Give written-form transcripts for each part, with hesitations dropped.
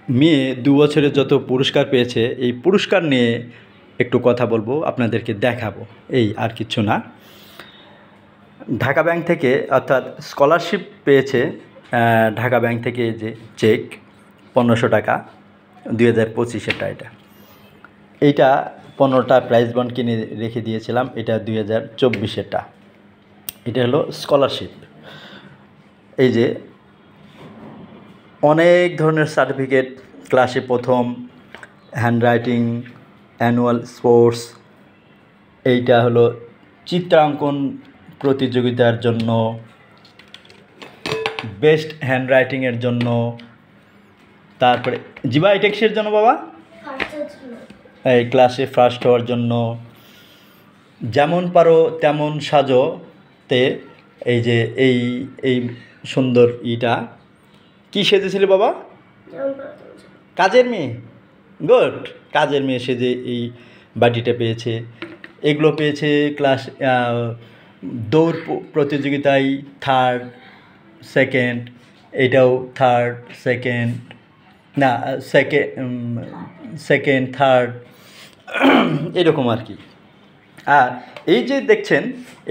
মেয়ে ২ বছরে যত পুরস্কার পেয়েছে এই পুরস্কার নিয়ে একটু কথা বলবো, আপনাদেরকে দেখাবো, এই আর কিছু না। ঢাকা ব্যাংক থেকে অর্থাৎ স্কলারশিপ পেয়েছে ঢাকা ব্যাংক থেকে, যে চেক ১৫০০ টাকা ২০২৫-এরটা। এইটা ১৫টা প্রাইজ বন্ড কিনে রেখে দিয়েছিলাম, এটা ২০২৪-এরটা। এটা হলো স্কলারশিপ। এই যে অনেক ধরনের সার্টিফিকেট, ক্লাসে প্রথম, হ্যান্ডরাইটিং, অ্যানুয়াল স্পোর্টস, এইটা হলো চিত্রাঙ্কন প্রতিযোগিতার জন্য, বেস্ট হ্যান্ডরাইটিংয়ের জন্য, তারপরে জিবা আইটেক্সের জন্য বাবা, এই ক্লাসে ফার্স্ট হওয়ার জন্য, যেমন পারো তেমন সাজোতে। এই যে এই এই সুন্দর ইটা কি সেজেছিলে বাবা? কাজের মেয়ে। গুড, কাজের মেয়ে সেজে এই বাটিটা পেয়েছে। এগুলো পেয়েছে ক্লাস দৌড় প্রতিযোগিতায় থার্ড, সেকেন্ড, এটাও থার্ড, সেকেন্ড, না সেকেন্ড, থার্ড, এরকম আর কি। আর এই যে দেখছেন,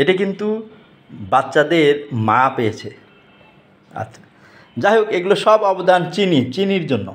এটা কিন্তু বাচ্চাদের মা পেয়েছে। আচ্ছা, যাই হোক, এগুলো সব অবদান চিনির জন্য।